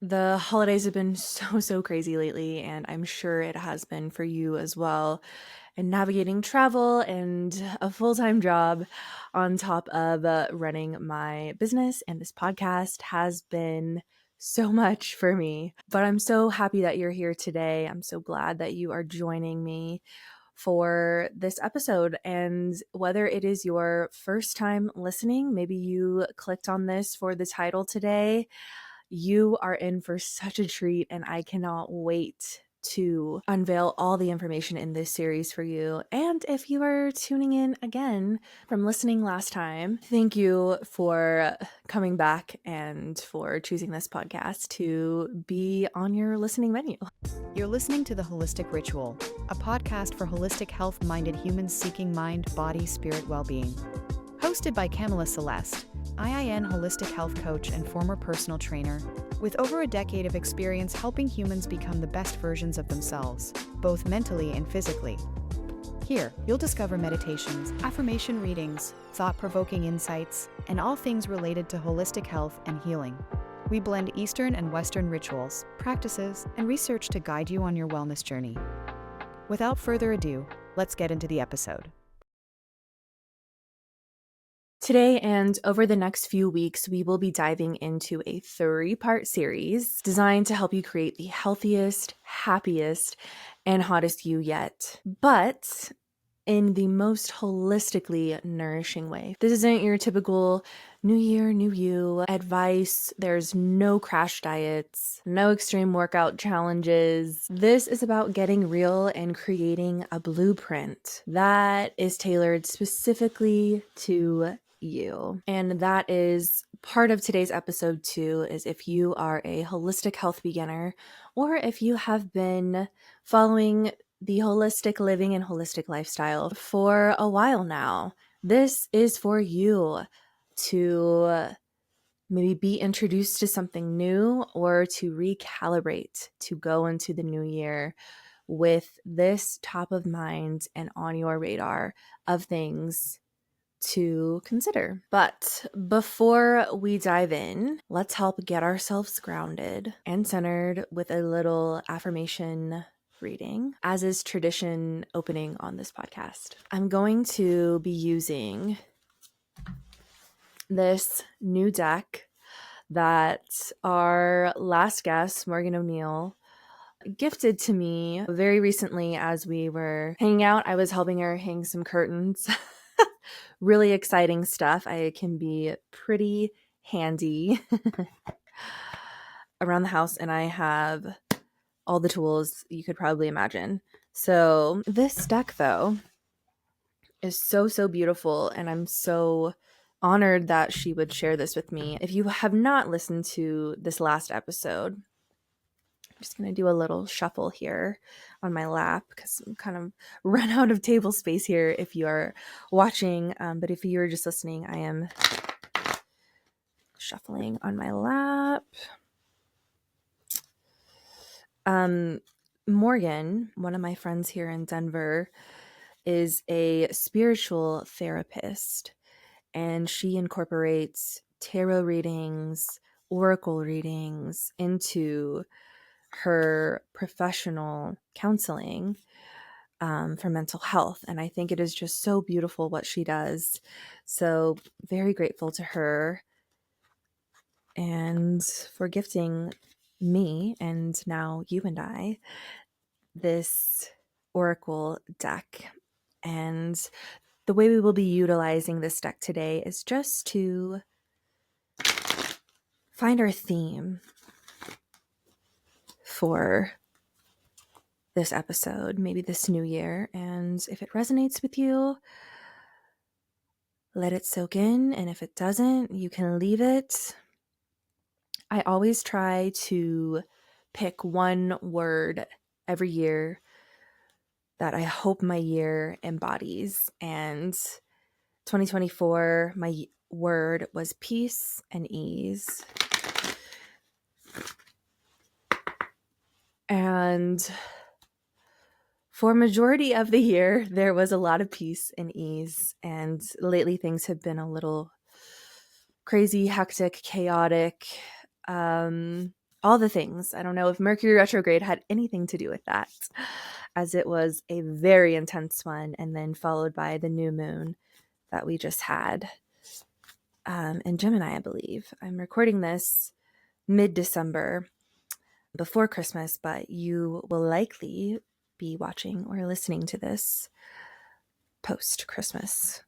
The holidays have been so crazy lately, and I'm sure it has been for you as well. And navigating travel and a full time job on top of running my business and this podcast has been so much for me. But I'm so happy that you're here today. I'm so glad that you are joining me for this episode. And whether it is your first time listening, maybe you clicked on this for the title today, you are in for such a treat, and I cannot wait to unveil all the information in this series for you. And if you are tuning in again from listening last time, thank you for coming back and for choosing this podcast to be on your listening menu. You're listening to The Holistic Ritual, a podcast for holistic health-minded humans seeking mind, body, spirit well-being. Hosted by Kamala Celeste, IIN holistic health coach and former personal trainer, with over a decade of experience helping humans become the best versions of themselves, both mentally and physically. Here, you'll discover meditations, affirmation readings, thought-provoking insights, and all things related to holistic health and healing. We blend Eastern and Western rituals, practices, and research to guide you on your wellness journey. Without further ado, let's get into the episode. Today and over the next few weeks, we will be diving into a 3-part series designed to help you create the healthiest, happiest, and hottest you yet, but in the most holistically nourishing way. This isn't your typical new year, new you advice. There's no crash diets, no extreme workout challenges. This is about getting real and creating a blueprint that is tailored specifically to you. And that is part of today's episode too, is if you are a holistic health beginner, or if you have been following the holistic living and holistic lifestyle for a while now, this is for you to maybe be introduced to something new or to recalibrate, to go into the new year with this top of mind and on your radar of things to consider. But before we dive in, let's help get ourselves grounded and centered with a little affirmation reading, as is tradition opening on this podcast. I'm going to be using this new deck that our last guest, Morgan O'Neill, gifted to me very recently as we were hanging out. I was helping her hang some curtains. Really exciting stuff. I can be pretty handy around the house, and I have all the tools you could probably imagine. So this deck, though, is so beautiful, and I'm so honored that she would share this with me. If you have not listened to this last episode, I'm just going to do a little shuffle here on my lap because I'm kind of run out of table space here if you are watching. But if you're just listening, I am shuffling on my lap. Morgan, one of my friends here in Denver, is a spiritual therapist, and she incorporates tarot readings, oracle readings into her professional counseling for mental health. And I think it is just so beautiful what she does. So very grateful to her and for gifting me, and now you and I, this oracle deck. And the way we will be utilizing this deck today is just to find our theme for this episode, maybe this new year. And if it resonates with you, let it soak in. And if it doesn't, you can leave it. I always try to pick one word every year that I hope my year embodies. And 2024, my word was peace and ease. And for majority of the year, there was a lot of peace and ease. And lately things have been a little crazy, hectic, chaotic. all the things. I don't know if Mercury retrograde had anything to do with that, as it was a very intense one, and then followed by the new moon that we just had in Gemini, I believe. I'm recording this mid-December before Christmas, but you will likely be watching or listening to this post-Christmas,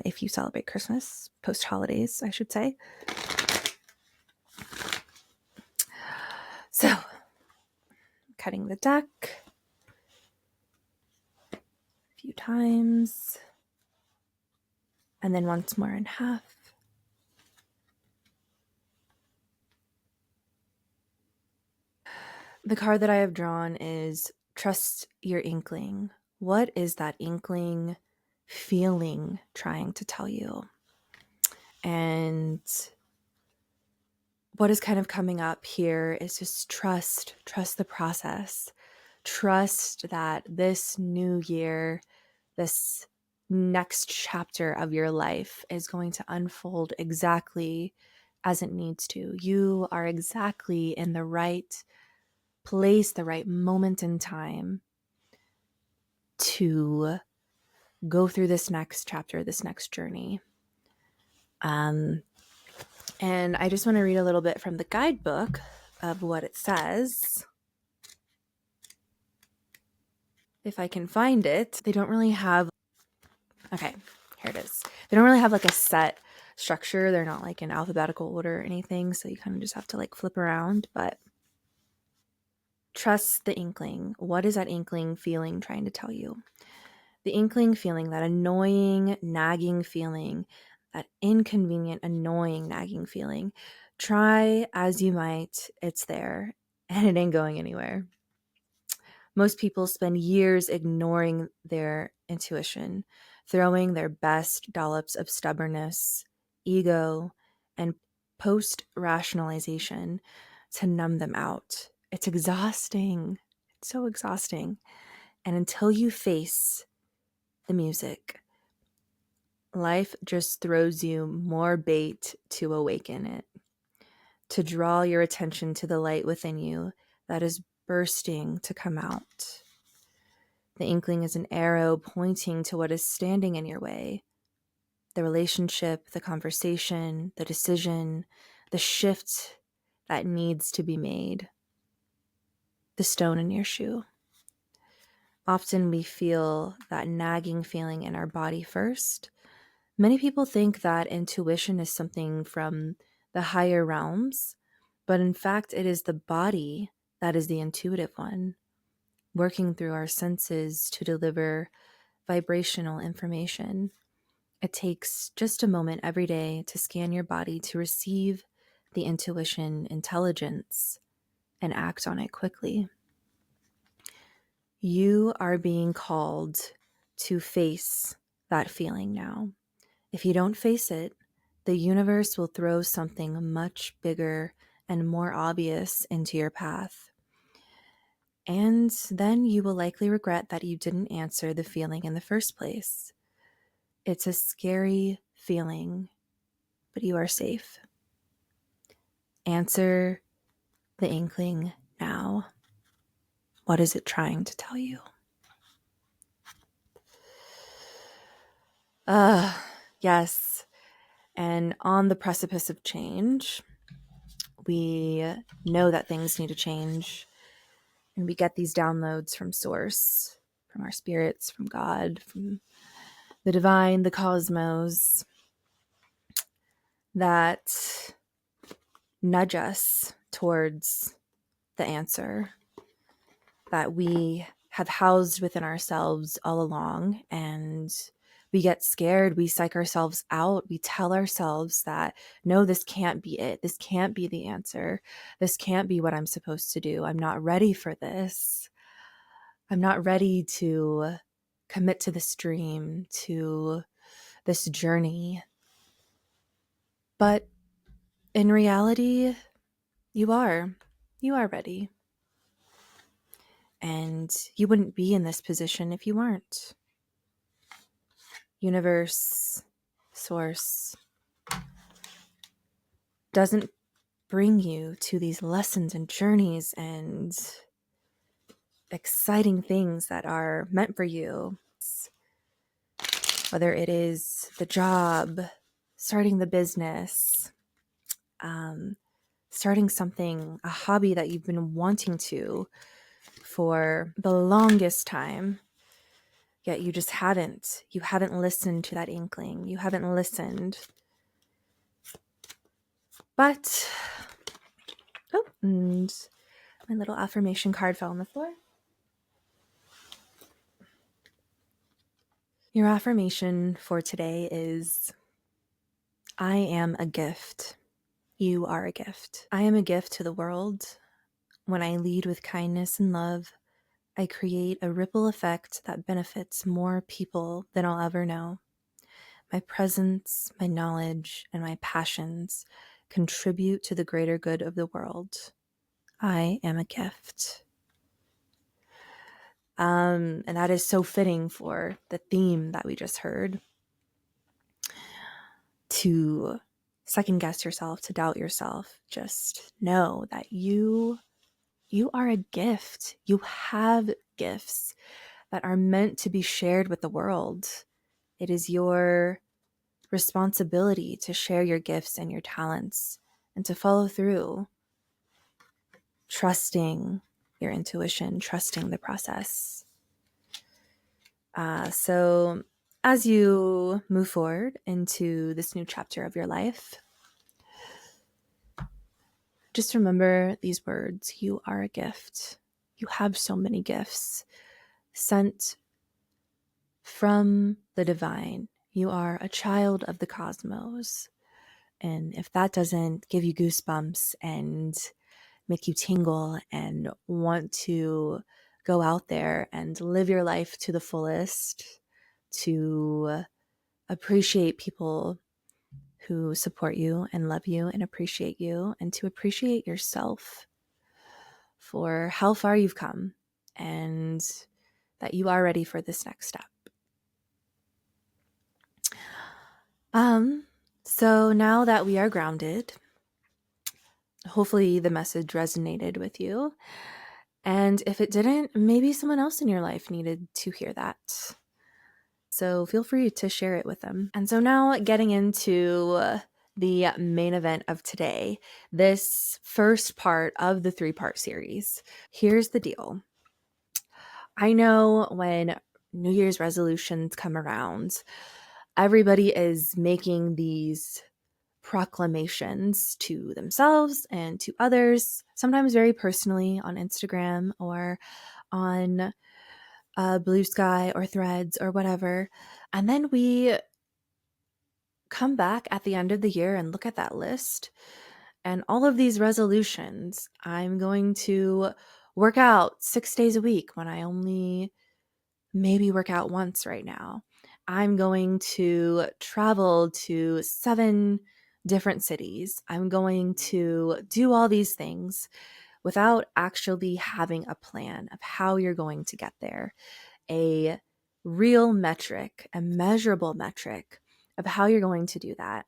if you celebrate Christmas, post-holidays, I should say. So, cutting the deck a few times, and then once more in half. The card that I have drawn is Trust Your Inkling. What is that inkling feeling trying to tell you? And what is kind of coming up here is just trust the process. Trust that this new year, this next chapter of your life is going to unfold exactly as it needs to. You are exactly in the right place, the right moment in time to go through this next chapter, this next journey. And I just want to read a little bit from the guidebook of what it says. If I can find it, they don't really have, okay, here it is. They don't really have like a set structure. They're not like in alphabetical order or anything. So you kind of just have to like flip around, but trust the inkling. What is that inkling feeling trying to tell you? The inkling feeling, that annoying, nagging feeling, that inconvenient, annoying, nagging feeling. Try as you might, it's there and it ain't going anywhere. Most people spend years ignoring their intuition, throwing their best dollops of stubbornness, ego, and post rationalization to numb them out. It's exhausting. It's so exhausting. And until you face the music, life just throws you more bait to awaken it, to draw your attention to the light within you that is bursting to come out. The inkling is an arrow pointing to what is standing in your way. The relationship, the conversation, the decision, the shift that needs to be made. The stone in your shoe. Often we feel that nagging feeling in our body first. Many people think that intuition is something from the higher realms, but in fact, it is the body that is the intuitive one, working through our senses to deliver vibrational information. It takes just a moment every day to scan your body to receive the intuition intelligence and act on it quickly. You are being called to face that feeling now. If you don't face it, the universe will throw something much bigger and more obvious into your path. And then you will likely regret that you didn't answer the feeling in the first place. It's a scary feeling, but you are safe. Answer the inkling now. What is it trying to tell you? Yes. And on the precipice of change, we know that things need to change. And we get these downloads from source, from our spirits, from God, from the divine, the cosmos, that nudge us towards the answer that we have housed within ourselves all along. And we get scared. We psych ourselves out. We tell ourselves that, no, this can't be it. This can't be the answer. This can't be what I'm supposed to do. I'm not ready for this. I'm not ready to commit to this dream, to this journey. But in reality, you are. You are ready. And you wouldn't be in this position if you weren't. Universe, source, doesn't bring you to these lessons and journeys and exciting things that are meant for you. Whether it is the job, starting the business, starting something, a hobby that you've been wanting to for the longest time, yet you just haven't. You haven't listened to that inkling. You haven't listened. But, and my little affirmation card fell on the floor. Your affirmation for today is, I am a gift. You are a gift. I am a gift to the world. When I lead with kindness and love, I create a ripple effect that benefits more people than I'll ever know. My presence, my knowledge, and my passions contribute to the greater good of the world. I am a gift. And that is so fitting for the theme that we just heard. To second guess yourself, to doubt yourself, just know that you are a gift. You have gifts that are meant to be shared with the world. It is your responsibility to share your gifts and your talents and to follow through, trusting your intuition, trusting the process. So as you move forward into this new chapter of your life, just remember these words. You are a gift. You have so many gifts sent from the divine. You are a child of the cosmos. And if that doesn't give you goosebumps and make you tingle and want to go out there and live your life to the fullest, to appreciate people who support you and love you and appreciate you, and to appreciate yourself for how far you've come and that you are ready for this next step. So now that we are grounded, hopefully the message resonated with you. And if it didn't, maybe someone else in your life needed to hear that. So feel free to share it with them. And so now getting into the main event of today, this first part of the 3-part series. Here's the deal. I know when New Year's resolutions come around, everybody is making these proclamations to themselves and to others, sometimes very personally on Instagram or on Blue Sky or Threads or whatever. And then we come back at the end of the year and look at that list and all of these resolutions. I'm going to work out 6 days a week when I only maybe work out once right now. I'm going to travel to 7 different cities. I'm going to do all these things without actually having a plan of how you're going to get there, a real metric, a measurable metric of how you're going to do that.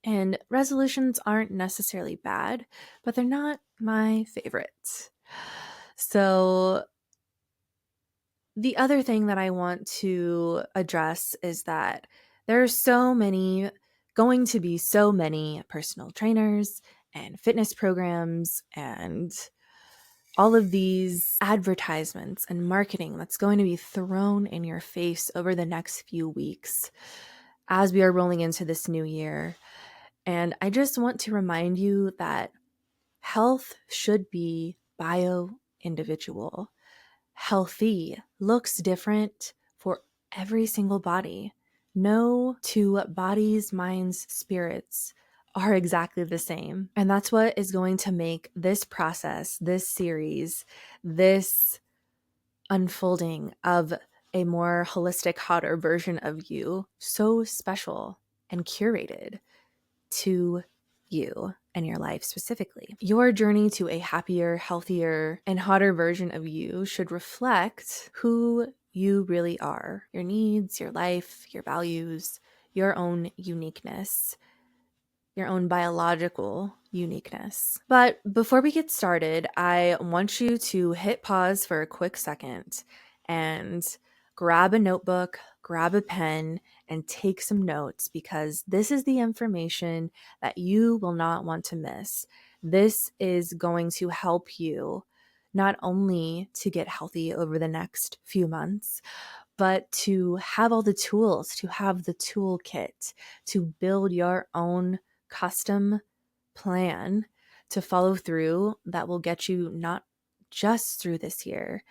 And resolutions aren't necessarily bad, but they're not my favorite. So the other thing that I want to address is that there are going to be so many personal trainers and fitness programs and all of these advertisements and marketing that's going to be thrown in your face over the next few weeks as we are rolling into this new year. And I just want to remind you that health should be bio-individual. Healthy looks different for every single body. No two bodies, minds, spirits are exactly the same. And that's what is going to make this process, this series, this unfolding of a more holistic, hotter version of you so special and curated to you and your life specifically. Your journey to a happier, healthier, and hotter version of you should reflect who you really are, your needs, your life, your values, your own uniqueness, your own biological uniqueness. But before we get started, I want you to hit pause for a quick second and grab a notebook, grab a pen, and take some notes, because this is the information that you will not want to miss. This is going to help you not only to get healthy over the next few months, but to have all the tools, to have the toolkit, to build your own custom plan to follow through that will get you not just through this year,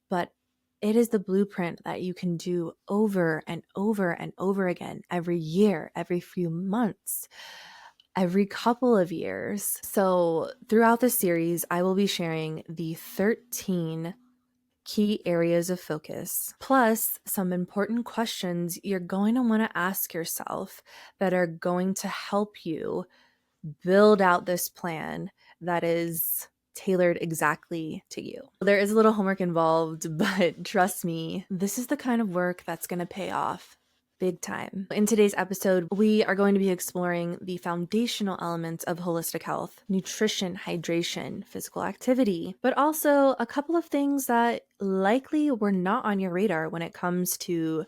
but it is the blueprint that you can do over and over and over again every year, every few months, every couple of years. So, throughout this series, I will be sharing the 13 key areas of focus, plus some important questions you're going to want to ask yourself that are going to help you build out this plan that is tailored exactly to you. There is a little homework involved, but trust me, this is the kind of work that's going to pay off big time. In today's episode, we are going to be exploring the foundational elements of holistic health: nutrition, hydration, physical activity, but also a couple of things that likely were not on your radar when it comes to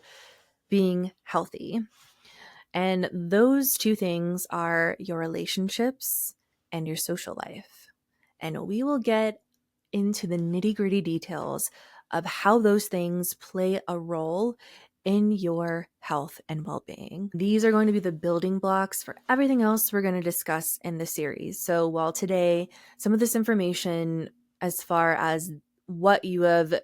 being healthy. And those two things are your relationships and your social life. And we will get into the nitty-gritty details of how those things play a role in your health and well-being. These are going to be the building blocks for everything else we're going to discuss in the series. So while today, some of this information, as far as what you have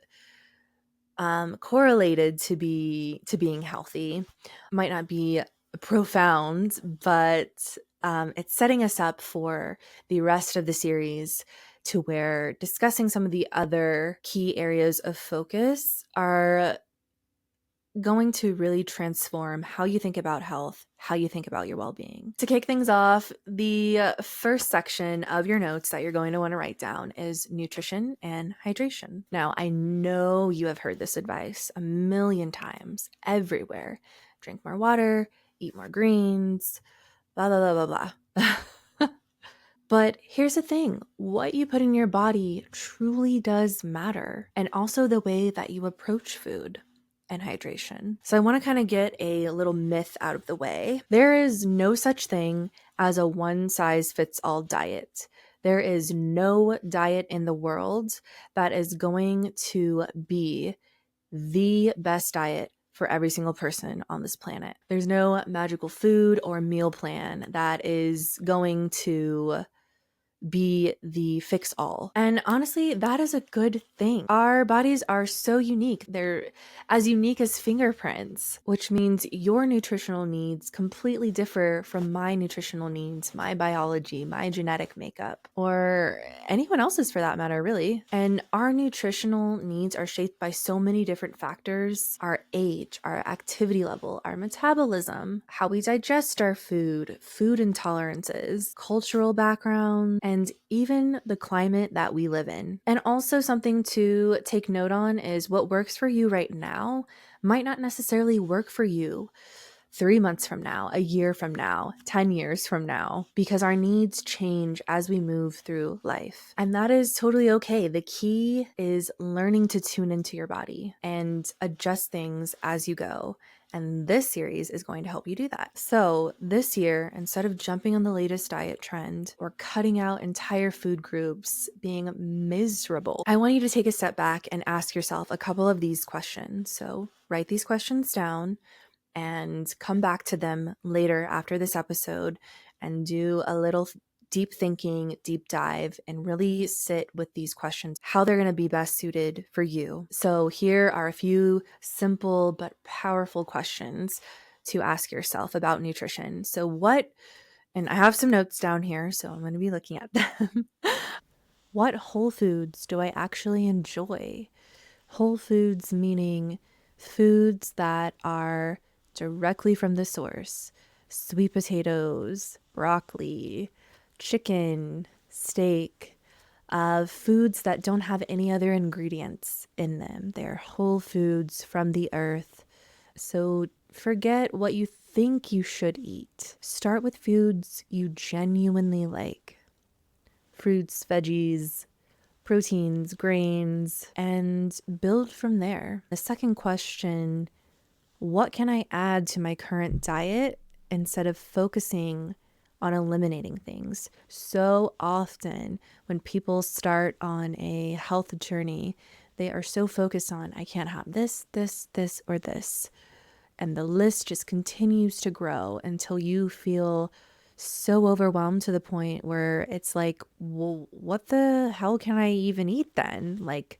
correlated to being healthy, might not be profound, but it's setting us up for the rest of the series, to where discussing some of the other key areas of focus are going to really transform how you think about health, how you think about your well-being. To kick things off, the first section of your notes that you're going to want to write down is nutrition and hydration. Now, I know you have heard this advice a million times everywhere. Drink more water, eat more greens, blah, blah, blah, blah, blah. But here's the thing, what you put in your body truly does matter, and also the way that you approach food and hydration. So I want to kind of get a little myth out of the way. There is no such thing as a one-size-fits-all diet. There is no diet in the world that is going to be the best diet for every single person on this planet. There's no magical food or meal plan that is going to be the fix all. And honestly, that is a good thing. Our bodies are so unique. They're as unique as fingerprints, which means your nutritional needs completely differ from my nutritional needs, my biology, my genetic makeup, or anyone else's for that matter, really. And our nutritional needs are shaped by so many different factors: our age, our activity level, our metabolism, how we digest our food, food intolerances, cultural background, and even the climate that we live in. And also, something to take note on is what works for you right now might not necessarily work for you 3 months from now, a year from now, 10 years from now, because our needs change as we move through life. And that is totally okay. The key is learning to tune into your body and adjust things as you go. And this series is going to help you do that. So this year, instead of jumping on the latest diet trend or cutting out entire food groups, being miserable, I want you to take a step back and ask yourself a couple of these questions. So write these questions down and come back to them later after this episode and do a little deep thinking, deep dive, and really sit with these questions, how they're going to be best suited for you. So here are a few simple but powerful questions to ask yourself about nutrition. So and I have some notes down here, so I'm going to be looking at them. What whole foods do I actually enjoy? Whole foods meaning foods that are directly from the source: sweet potatoes, broccoli, chicken, steak, foods that don't have any other ingredients in them. They're whole foods from the earth. So forget what you think you should eat. Start with foods you genuinely like. fruits, veggies, proteins, grains, and build from there. The second question, what can I add to my current diet instead of focusing on eliminating things? So often when people start on a health journey, they are so focused on, I can't have this, or this. And the list just continues to grow until you feel so overwhelmed to the point where it's like, well, what the hell can I even eat then? Like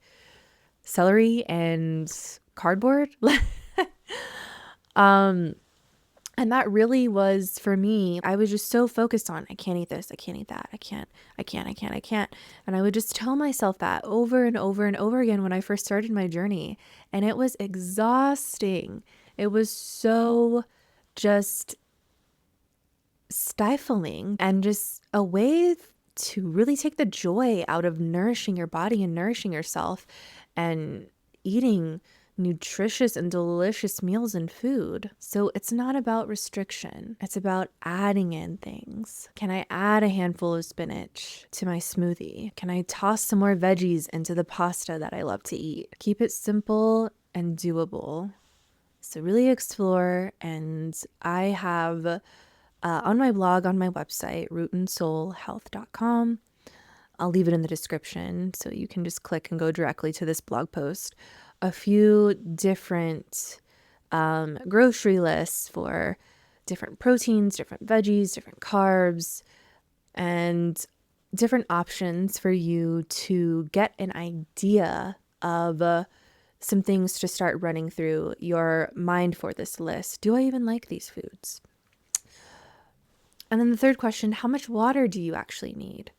celery and cardboard? And that really was for me. I was just so focused on, I can't eat this, I can't eat that, I can't. And I would just tell myself that over and over and over again when I first started my journey. And it was exhausting. It was so just stifling and just a way to really take the joy out of nourishing your body and nourishing yourself and eating nutritious and delicious meals and food. So it's not about restriction. It's about adding in things. Can I add a handful of spinach to my smoothie? Can I toss some more veggies into the pasta that I love to eat? Keep it simple and doable. So really explore. And I have on my blog, on my website, rootandsoulhealth.com. I'll leave it in the description so you can just click and go directly to this blog post. A few different grocery lists for different proteins, different veggies, different carbs, and different options for you to get an idea of some things to start running through your mind for this list. Do I even like these foods? And then the third question, how much water do you actually need?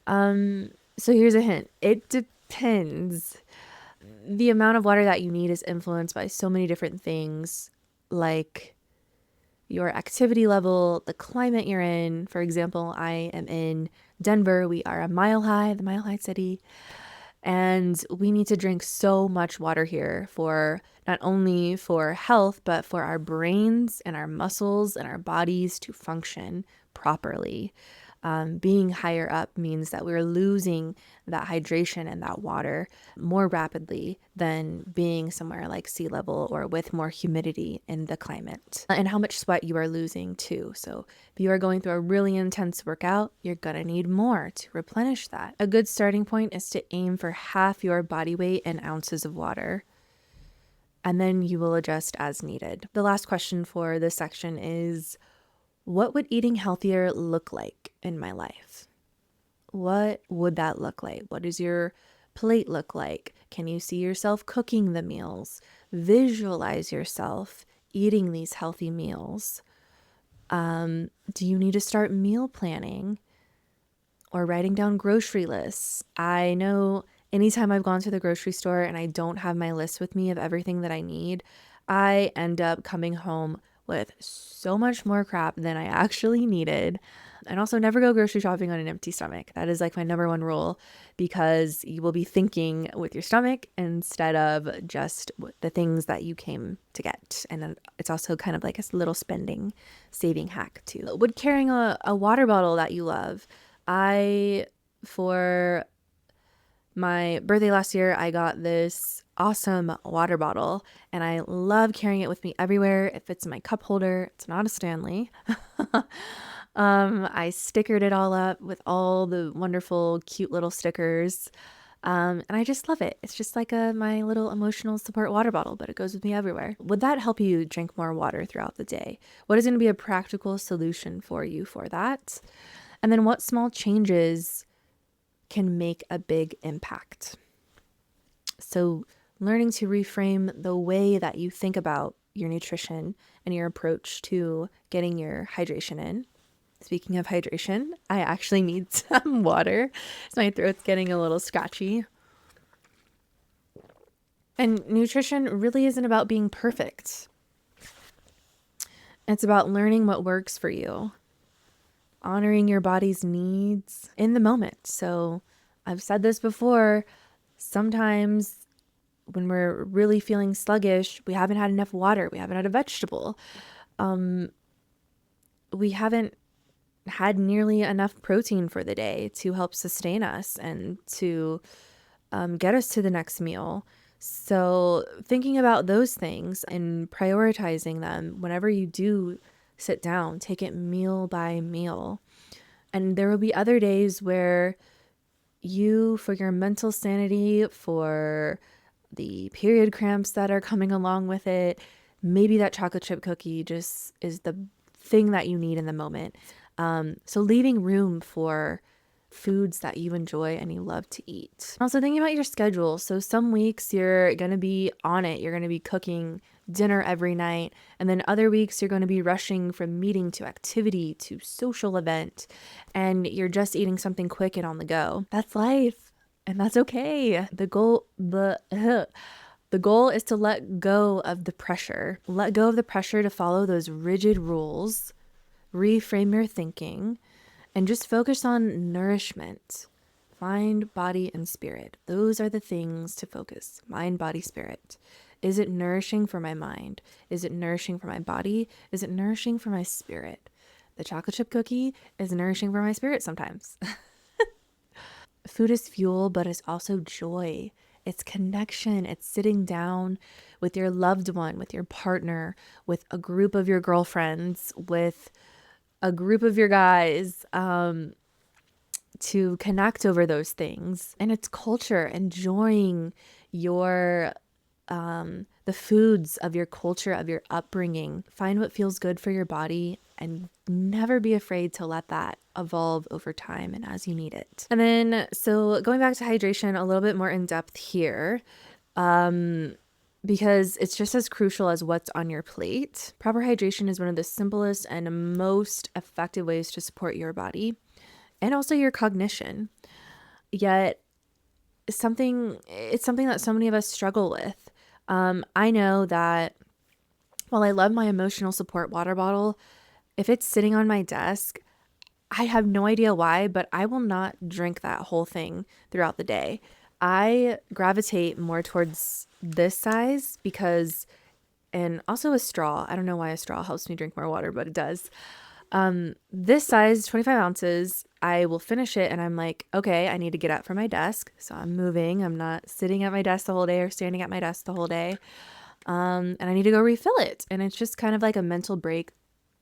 So here's a hint. It depends. The amount of water that you need is influenced by so many different things, like your activity level, the climate you're in. For example, I am in Denver. We are the Mile High City. And we need to drink so much water here for not only for health, but for our brains and our muscles and our bodies to function properly. Being higher up means that we're losing that hydration and that water more rapidly than being somewhere like sea level or with more humidity in the climate, and how much sweat you are losing too. So if you are going through a really intense workout, you're going to need more to replenish that. A good starting point is to aim for half your body weight in ounces of water, and then you will adjust as needed. The last question for this section is, what would eating healthier look like in my life? What would that look like? What does your plate look like? Can you see yourself cooking the meals? Visualize yourself eating these healthy meals. Do you need to start meal planning or writing down grocery lists? I know anytime I've gone to the grocery store and I don't have my list with me of everything that I need, I end up coming home with so much more crap than I actually needed. And also never go grocery shopping on an empty stomach. That is like my number one rule, because you will be thinking with your stomach instead of just the things that you came to get. And then it's also kind of like a little saving hack too. Would carrying a water bottle that you love. For my birthday last year, I got this awesome water bottle and I love carrying it with me everywhere. It fits in my cup holder. It's not a Stanley. I stickered it all up with all the wonderful, cute little stickers. And I just love it. It's just like my little emotional support water bottle, but it goes with me everywhere. Would that help you drink more water throughout the day? What is going to be a practical solution for you for that? And then what small changes can make a big impact? So learning to reframe the way that you think about your nutrition and your approach to getting your hydration in. Speaking of hydration, I actually need some water. So my throat's getting a little scratchy. And nutrition really isn't about being perfect. It's about learning what works for you, honoring your body's needs in the moment. So I've said this before, sometimes when we're really feeling sluggish, we haven't had enough water, we haven't had a vegetable, we haven't had nearly enough protein for the day to help sustain us and to get us to the next meal. So thinking about those things and prioritizing them whenever you do sit down, take it meal by meal. And there will be other days where you, for your mental sanity, for the period cramps that are coming along with it, maybe that chocolate chip cookie just is the thing that you need in the moment. So leaving room for foods that you enjoy and you love to eat. Also thinking about your schedule. So some weeks you're going to be on it. You're going to be cooking dinner every night. And then other weeks you're going to be rushing from meeting to activity to social event. And you're just eating something quick and on the go. That's life. And that's okay. The goal is to let go of the pressure. Let go of the pressure to follow those rigid rules. Reframe your thinking and just focus on nourishment. Mind, body, and spirit. Those are the things to focus. Mind, body, spirit. Is it nourishing for my mind? Is it nourishing for my body? Is it nourishing for my spirit? The chocolate chip cookie is nourishing for my spirit sometimes. Food is fuel, but it's also joy. It's connection. It's sitting down with your loved one, with your partner, with a group of your girlfriends, with a group of your guys, to connect over those things. And it's culture, enjoying your the foods of your culture, of your upbringing. Find what feels good for your body and never be afraid to let that evolve over time and as you need it. And then, so going back to hydration a little bit more in depth here, because it's just as crucial as what's on your plate. Proper hydration is one of the simplest and most effective ways to support your body and also your cognition. Yet it's something that so many of us struggle with. I know that while I love my emotional support water bottle, if it's sitting on my desk, I have no idea why, but I will not drink that whole thing throughout the day. I gravitate more towards this size because, and also a straw. I don't know why a straw helps me drink more water, but it does. This size, 25 ounces, I will finish it and I'm like, okay, I need to get up from my desk. So I'm moving. I'm not sitting at my desk the whole day or standing at my desk the whole day. And I need to go refill it. And it's just kind of like a mental break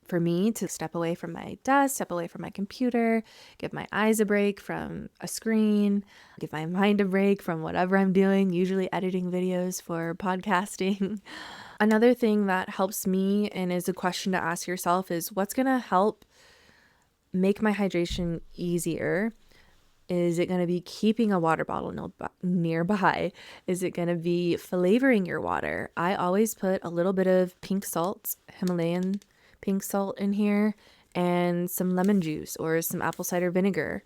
for me to step away from my desk, step away from my computer, give my eyes a break from a screen, give my mind a break from whatever I'm doing, usually editing videos for podcasting. Another thing that helps me and is a question to ask yourself is what's going to help make my hydration easier? Is it going to be keeping a water bottle nearby? Is it going to be flavoring your water? I always put a little bit of pink salt, Himalayan pink salt in here, and some lemon juice or some apple cider vinegar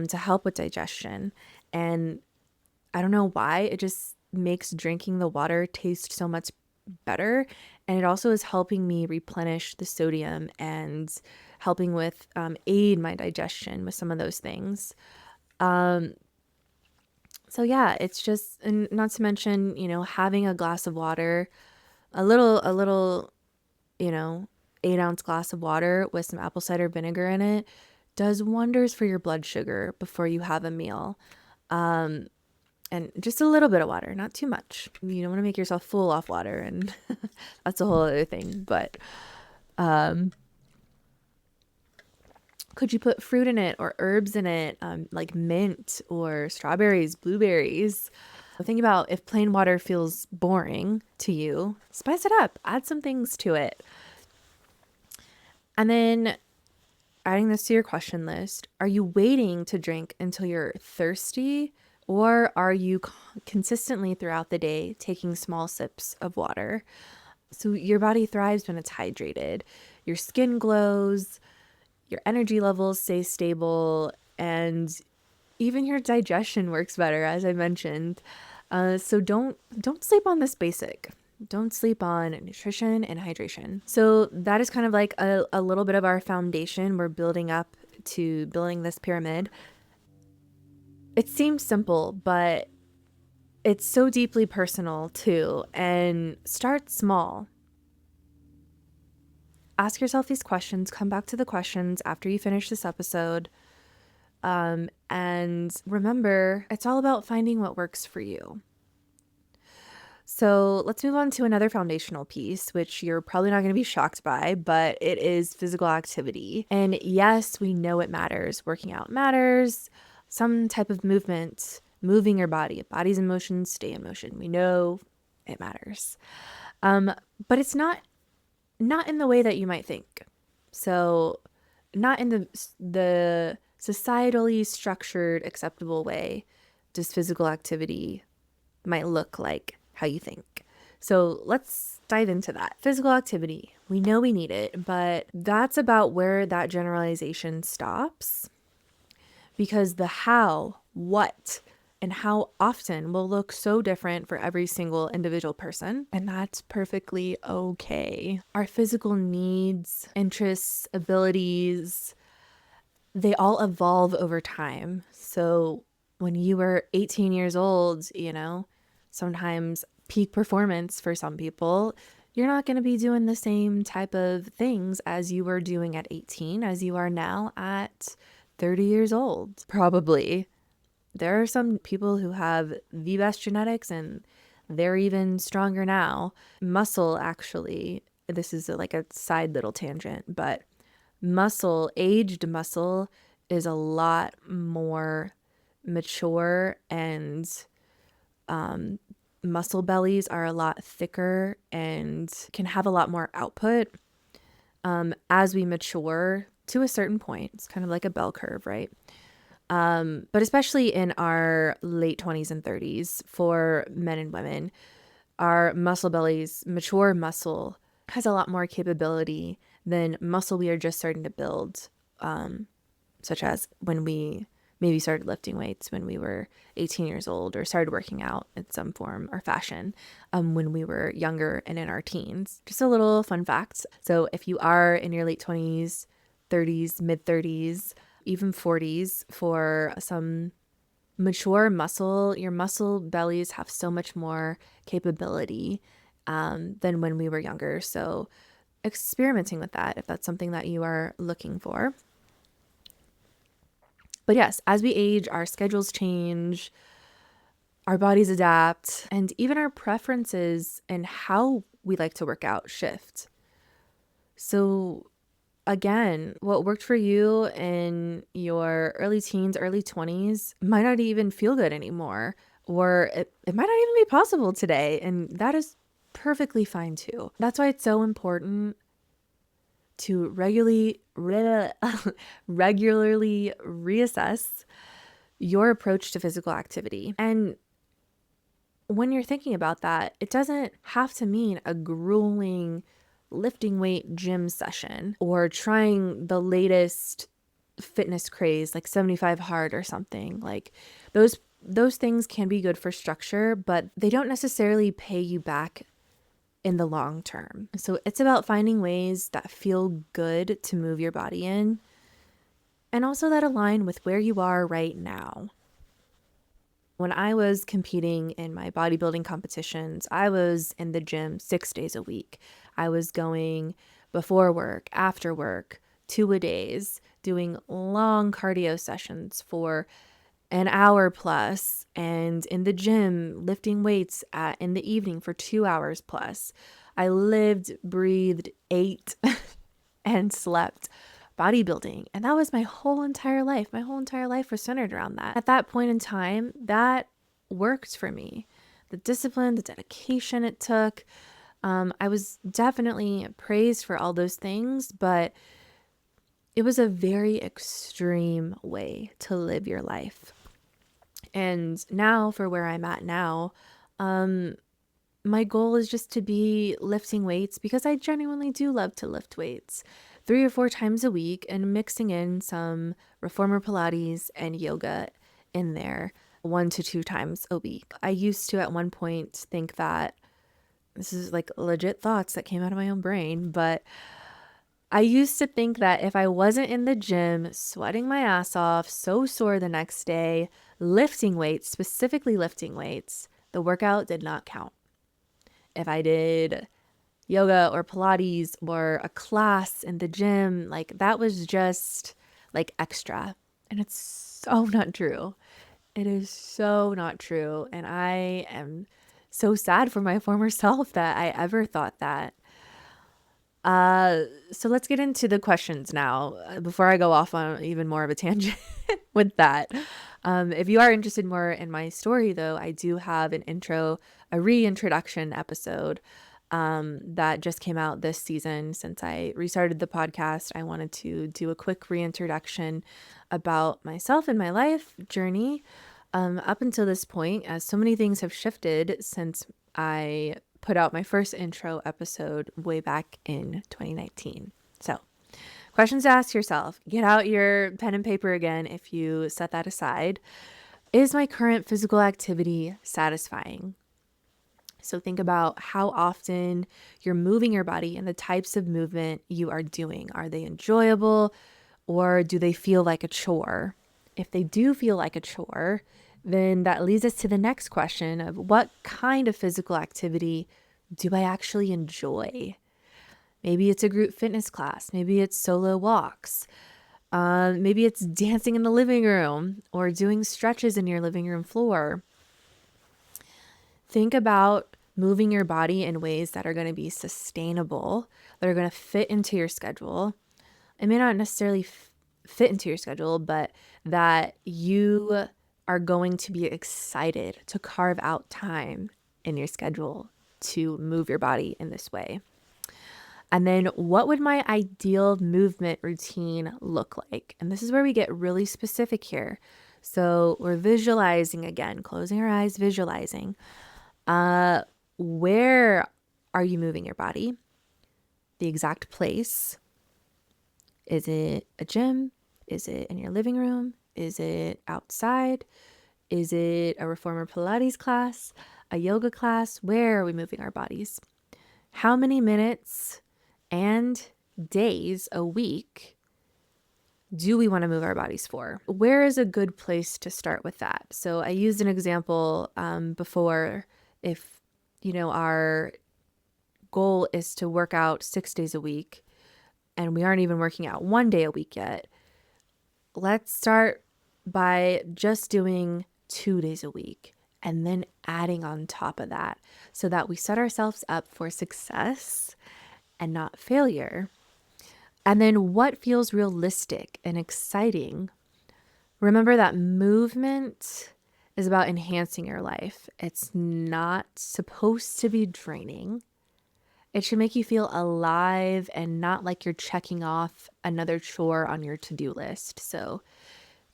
to help with digestion. And I don't know why, it just makes drinking the water taste so much better. And it also is helping me replenish the sodium and helping with aid my digestion with some of those things. So yeah, it's just, and not to mention, having a glass of water, a little, 8-ounce glass of water with some apple cider vinegar in it does wonders for your blood sugar before you have a meal. And just a little bit of water, not too much. You don't want to make yourself full off water, and that's a whole other thing. But could you put fruit in it or herbs in it, like mint or strawberries, blueberries? Think about if plain water feels boring to you, spice it up, add some things to it. And then adding this to your question list, are you waiting to drink until you're thirsty, or are you consistently throughout the day taking small sips of water? So your body thrives when it's hydrated. Your skin glows, your energy levels stay stable, and even your digestion works better, as I mentioned. So don't sleep on this basic. Don't sleep on nutrition and hydration. So that is kind of like a little bit of our foundation. We're building up to building this pyramid. It seems simple, but it's so deeply personal too. And start small. ask yourself these questions, come back to the questions after you finish this episode. And remember, it's all about finding what works for you. So let's move on to another foundational piece, which you're probably not going to be shocked by, but it is physical activity. And yes, we know it matters. Working out matters. Some type of movement, moving your body. If body's in motion, stay in motion. We know it matters. But it's not in the way that you might think. So not in the societally structured, acceptable way does physical activity might look like how you think. So let's dive into that. Physical activity. We know we need it, but that's about where that generalization stops, because the how, what, and how often will look so different for every single individual person, and that's perfectly okay. Our physical needs, interests, abilities, they all evolve over time. So when you were 18 years old, sometimes peak performance for some people, you're not going to be doing the same type of things as you were doing at 18 as you are now at 30 years old. Probably. There are some people who have the best genetics and they're even stronger now. Muscle, actually, this is like a side little tangent, but aged muscle is a lot more mature, and muscle bellies are a lot thicker and can have a lot more output as we mature to a certain point. It's kind of like a bell curve, right? But especially in our late 20s and 30s for men and women, our muscle bellies, mature muscle, has a lot more capability than muscle we are just starting to build, such as when we maybe started lifting weights when we were 18 years old, or started working out in some form or fashion when we were younger and in our teens. Just a little fun fact. So if you are in your late 20s, 30s, mid 30s, even 40s, for some mature muscle, your muscle bellies have so much more capability than when we were younger. So experimenting with that if that's something that you are looking for. But yes, as we age, our schedules change, our bodies adapt, and even our preferences and how we like to work out shift. So again, what worked for you in your early teens, early 20s might not even feel good anymore, or it might not even be possible today. And that is perfectly fine too. That's why it's so important to regularly reassess your approach to physical activity. And when you're thinking about that, it doesn't have to mean a grueling lifting weight gym session or trying the latest fitness craze like 75 hard or something. Like those things can be good for structure, but they don't necessarily pay you back in the long term. So it's about finding ways that feel good to move your body in, and also that align with where you are right now. When I was competing in my bodybuilding competitions, I was in the gym 6 days a week. I was going before work, after work, 2-a-days, doing long cardio sessions for an hour plus, and in the gym lifting weights in the evening for 2 hours plus. I lived, breathed, ate, and slept bodybuilding, and that was my whole entire life. My whole entire life was centered around that. At that point in time, that worked for me. The discipline, the dedication it took. I was definitely praised for all those things, but it was a very extreme way to live your life. And now, for where I'm at now, my goal is just to be lifting weights, because I genuinely do love to lift weights 3 or 4 times a week, and mixing in some reformer Pilates and yoga in there 1 to 2 times a week. I used to at one point think that, this is like legit thoughts that came out of my own brain, but I used to think that if I wasn't in the gym, sweating my ass off, so sore the next day, lifting weights, specifically lifting weights, the workout did not count. If I did yoga or Pilates or a class in the gym. Like that was just like extra. And it's so not true. It is so not true. And I am so sad for my former self that I ever thought that. So let's get into the questions now before I go off on even more of a tangent with that. If you are interested more in my story, though, I do have a reintroduction episode that just came out this season. Since I restarted the podcast, I wanted to do a quick reintroduction about myself and my life journey up until this point, as so many things have shifted since I put out my first intro episode way back in 2019. So, questions to ask yourself. Get out your pen and paper again if you set that aside. Is my current physical activity satisfying? So think about how often you're moving your body and the types of movement you are doing. Are they enjoyable or do they feel like a chore? If they do feel like a chore, then that leads us to the next question of what kind of physical activity do I actually enjoy? Maybe it's a group fitness class. Maybe it's solo walks. Maybe it's dancing in the living room or doing stretches in your living room floor. Think about moving your body in ways that are going to be sustainable, that are going to fit into your schedule. It may not necessarily fit into your schedule, but that you are going to be excited to carve out time in your schedule to move your body in this way. And then what would my ideal movement routine look like? And this is where we get really specific here. So we're visualizing again, closing our eyes, visualizing. Where are you moving your body? The exact place. Is it a gym? Is it in your living room? Is it outside? Is it a reformer Pilates class? A yoga class? Where are we moving our bodies? How many minutes and days a week do we want to move our bodies for? Where is a good place to start with that? So I used an example before. If, our goal is to work out 6 days a week and we aren't even working out 1 day a week yet, let's start by just doing 2 days a week and then adding on top of that so that we set ourselves up for success and not failure. And then what feels realistic and exciting? Remember that movement is about enhancing your life. It's not supposed to be draining. It should make you feel alive and not like you're checking off another chore on your to-do list. So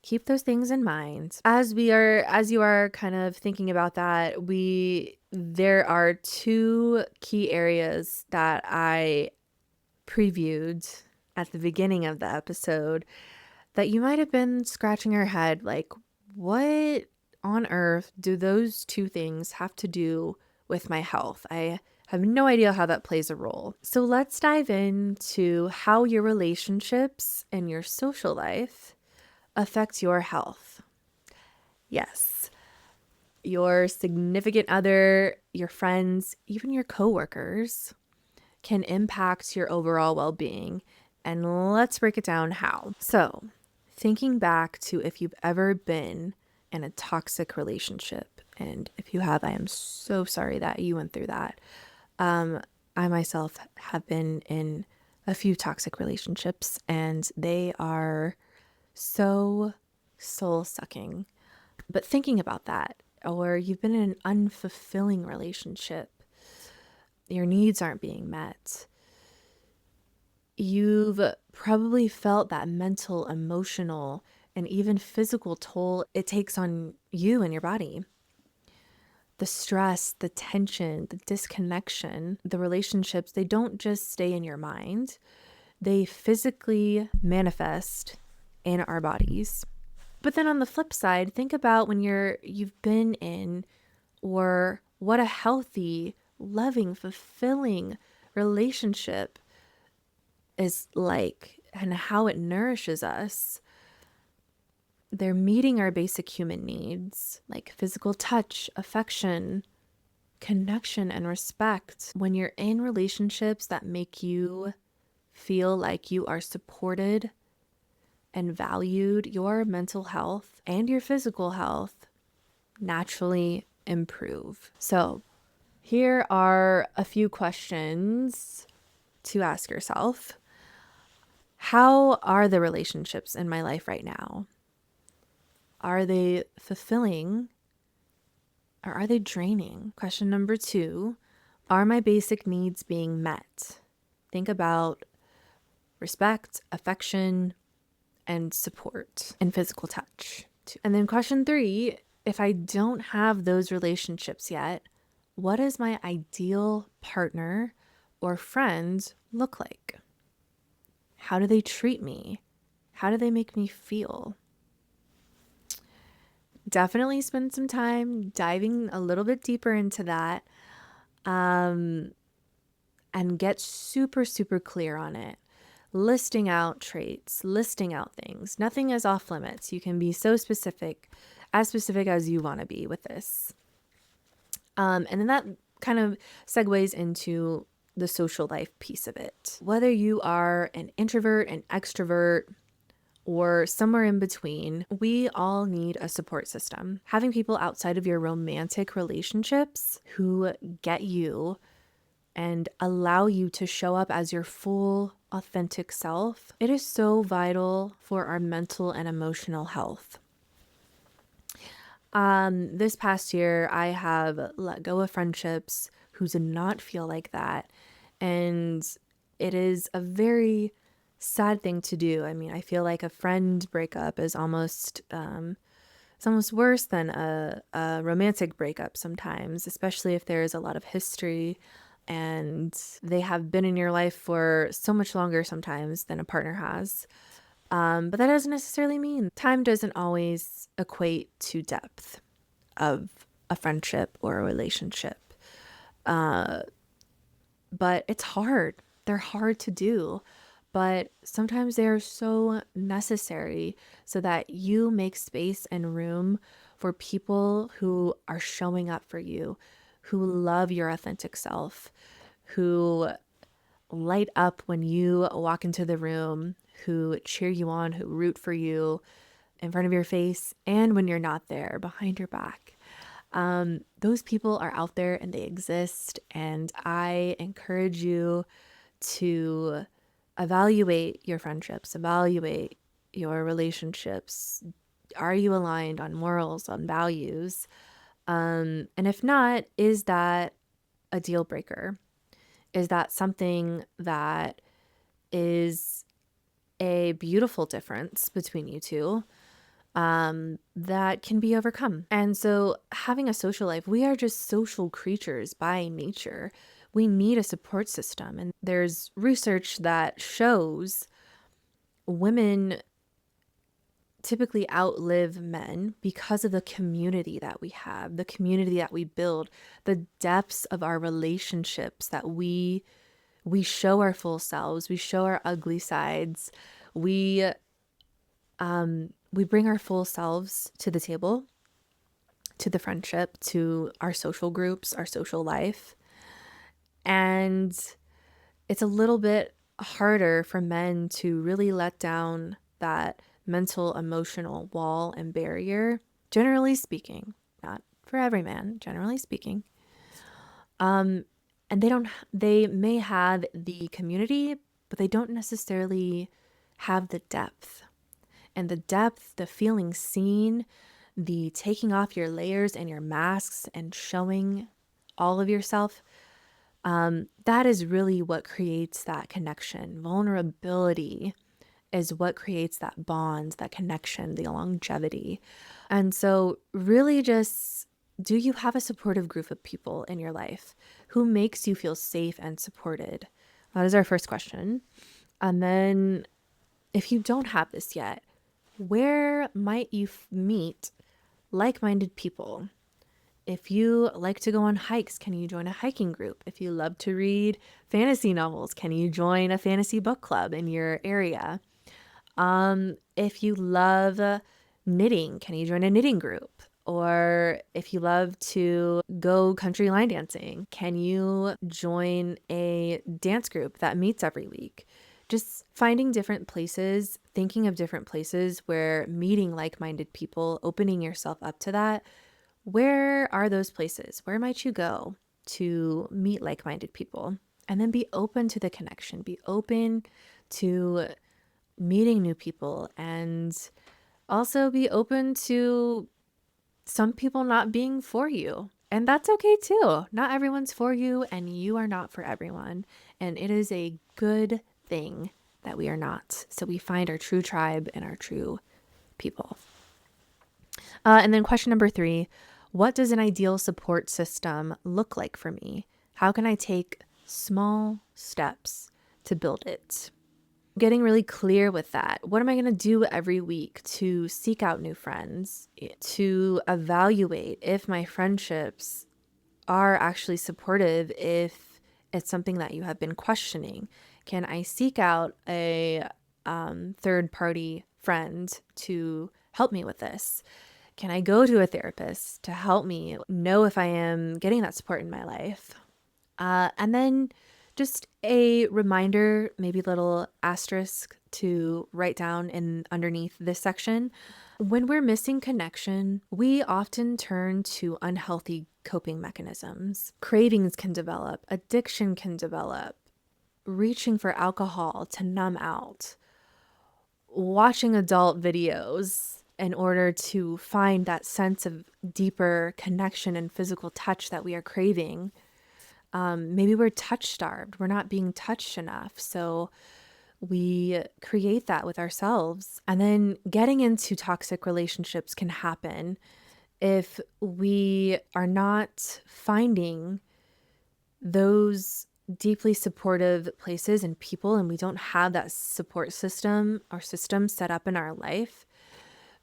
keep those things in mind. As you are kind of thinking about that, there are 2 key areas that I previewed at the beginning of the episode that you might have been scratching your head like, what on earth do those 2 things have to do with my health? I have no idea how that plays a role. So let's dive into how your relationships and your social life affect your health. Yes, your significant other, your friends, even your coworkers can impact your overall well-being. And let's break it down how. So, thinking back to if you've ever been in a toxic relationship, and if you have, I am so sorry that you went through that. I myself have been in a few toxic relationships, and they are so soul-sucking. But thinking about that, or you've been in an unfulfilling relationship, your needs aren't being met. You've probably felt that mental, emotional, and even physical toll it takes on you and your body. The stress, the tension, the disconnection, the relationships, they don't just stay in your mind. They physically manifest in our bodies. But then on the flip side, think about when you've been in, or what a healthy, loving, fulfilling relationship is like and how it nourishes us. They're meeting our basic human needs like physical touch, affection, connection and respect. When you're in relationships that make you feel like you are supported and valued, your mental health and your physical health naturally improve. So, here are a few questions to ask yourself. How are the relationships in my life right now? Are they fulfilling or are they draining? Question number 2, are my basic needs being met? Think about respect, affection, and support and physical touch. And then question 3, if I don't have those relationships yet, what does my ideal partner or friend look like? How do they treat me? How do they make me feel? Definitely spend some time diving a little bit deeper into that, and get super, super clear on it. Listing out traits, listing out things. Nothing is off limits. You can be so specific as you want to be with this. And then that kind of segues into the social life piece of it. Whether you are an introvert, an extrovert, or somewhere in between, we all need a support system. Having people outside of your romantic relationships who get you and allow you to show up as your full, authentic self, it is so vital for our mental and emotional health. This past year, I have let go of friendships who did not feel like that. And it is a very sad thing to do. I mean, I feel like a friend breakup is almost, it's almost worse than a romantic breakup sometimes, especially if there is a lot of history and they have been in your life for so much longer sometimes than a partner has. But that doesn't necessarily mean time doesn't always equate to depth of a friendship or a relationship. But it's hard. They're hard to do. But sometimes they are so necessary so that you make space and room for people who are showing up for you, who love your authentic self, who light up when you walk into the room, who cheer you on, who root for you in front of your face and when you're not there, behind your back. Those people are out there and they exist. And I encourage you to evaluate your friendships, evaluate your relationships. Are you aligned on morals, on values? And if not, is that a deal breaker? Is that something that is a beautiful difference between you two that can be overcome? And so having a social life, we are just social creatures by nature. We need a support system. And there's research that shows women typically outlive men because of the community that we have, the community that we build, the depths of our relationships that we show our full selves, we show our ugly sides, we bring our full selves to the table, to the friendship, to our social groups, our social life. And it's a little bit harder for men to really let down that mental, emotional wall and barrier, generally speaking, not for every man, generally speaking. And they may have the community, but they don't necessarily have the depth. And the depth, the feeling seen, the taking off your layers and your masks and showing all of yourself, that is really what creates that connection. Vulnerability is what creates that bond, that connection, the longevity. And so really just, do you have a supportive group of people in your life who makes you feel safe and supported? That is our first question. And then if you don't have this yet, where might you meet like-minded people? If you like to go on hikes, can you join a hiking group? If you love to read fantasy novels, can you join a fantasy book club in your area? If you love knitting, can you join a knitting group? Or if you love to go country line dancing, can you join a dance group that meets every week? Just finding different places, thinking of different places where meeting like-minded people, opening yourself up to that. Where are those places? Where might you go to meet like-minded people? And then be open to the connection, be open to meeting new people, and also be open to some people not being for you. And that's okay too. Not everyone's for you, and you are not for everyone. And it is a good thing that we are not. So we find our true tribe and our true people. And then question number 3, what does an ideal support system look like for me? How can I take small steps to build it? Getting really clear with that. What am I going to do every week to seek out new friends, to evaluate if my friendships are actually supportive, if it's something that you have been questioning? Can I seek out a third party friend to help me with this? Can I go to a therapist to help me know if I am getting that support in my life? And then just a reminder, maybe a little asterisk to write down in underneath this section. When we're missing connection, we often turn to unhealthy coping mechanisms. Cravings can develop, addiction can develop, reaching for alcohol to numb out, watching adult videos in order to find that sense of deeper connection and physical touch that we are craving. Maybe we're touch starved. We're not being touched enough. So we create that with ourselves. And then getting into toxic relationships can happen if we are not finding those deeply supportive places and people, and we don't have that support system or system set up in our life.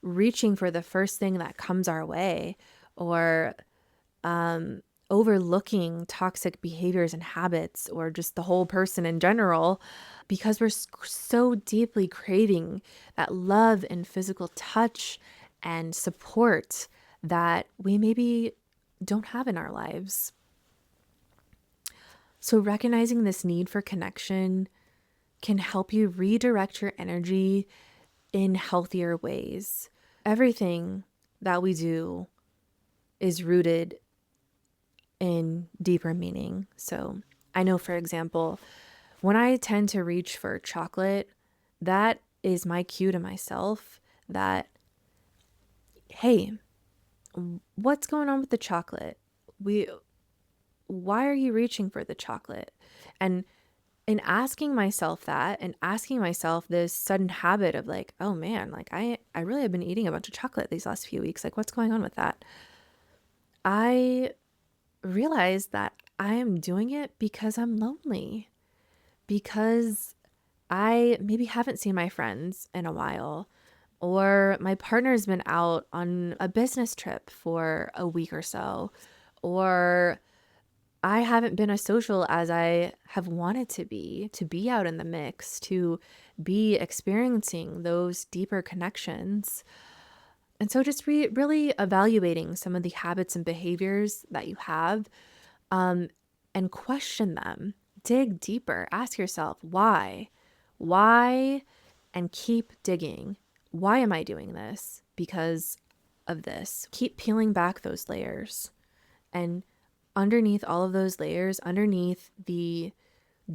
Reaching for the first thing that comes our way, or overlooking toxic behaviors and habits, or just the whole person in general, because we're so deeply craving that love and physical touch and support that we maybe don't have in our lives. So recognizing this need for connection can help you redirect your energy in healthier ways. Everything that we do is rooted in deeper meaning. So I know, for example, when I tend to reach for chocolate, that is my cue to myself that, hey, what's going on with the chocolate? Why are you reaching for the chocolate? And in asking myself that, and asking myself this sudden habit of like, oh man, like I really have been eating a bunch of chocolate these last few weeks. Like, what's going on with that? I realized that I am doing it because I'm lonely, because I maybe haven't seen my friends in a while, or my partner's been out on a business trip for a week or so, or I haven't been as social as I have wanted to be out in the mix, to be experiencing those deeper connections. And so just really evaluating some of the habits and behaviors that you have, and question them. Dig deeper. Ask yourself, why? Why? And keep digging. Why am I doing this? Because of this. Keep peeling back those layers. And underneath all of those layers, underneath the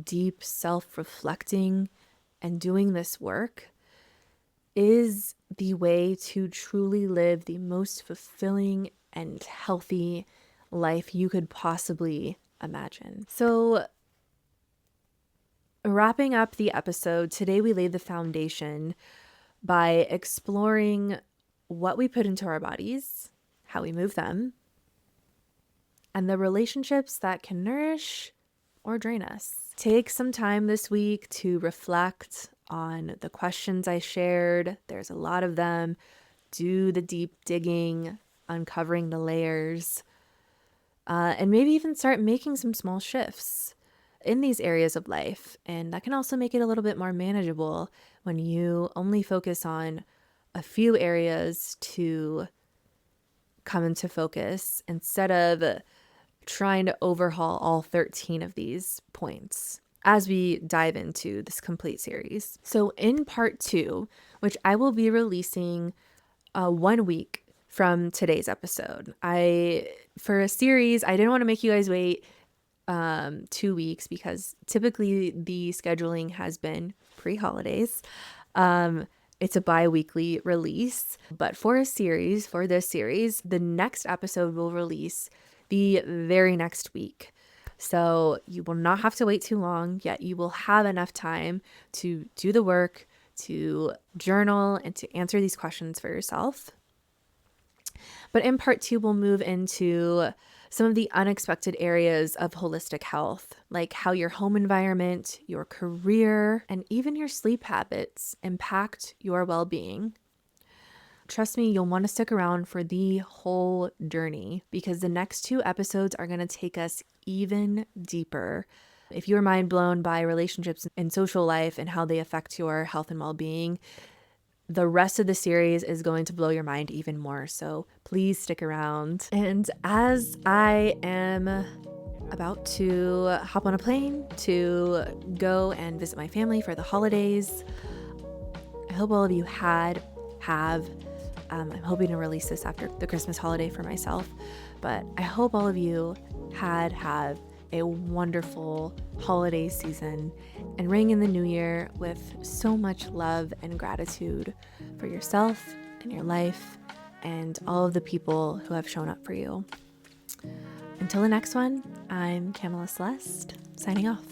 deep self-reflecting and doing this work, is the way to truly live the most fulfilling and healthy life you could possibly imagine. So, wrapping up the episode, today we laid the foundation by exploring what we put into our bodies, how we move them, and the relationships that can nourish or drain us. Take some time this week to reflect on the questions I shared. There's a lot of them. Do the deep digging, uncovering the layers, and maybe even start making some small shifts in these areas of life. And that can also make it a little bit more manageable when you only focus on a few areas to come into focus instead of trying to overhaul all 13 of these points as we dive into this complete series. So in part 2, which I will be releasing 1 week from today's episode, for a series, I didn't want to make you guys wait 2 weeks because typically the scheduling has been pre-holidays. It's a bi-weekly release, but for this series, the next episode will release the very next week. So you will not have to wait too long, yet you will have enough time to do the work, to journal, and to answer these questions for yourself. But in part 2, we'll move into some of the unexpected areas of holistic health, like how your home environment, your career, and even your sleep habits impact your well-being. Trust me, you'll want to stick around for the whole journey because the next 2 episodes are going to take us even deeper. If you're mind blown by relationships and social life and how they affect your health and well-being, the rest of the series is going to blow your mind even more. So please stick around. And as I am about to hop on a plane to go and visit my family for the holidays, I hope all of you have, I'm hoping to release this after the Christmas holiday for myself, but I hope all of you have a wonderful holiday season and ring in the new year with so much love and gratitude for yourself and your life and all of the people who have shown up for you. Until the next one, I'm Kamala Celeste, signing off.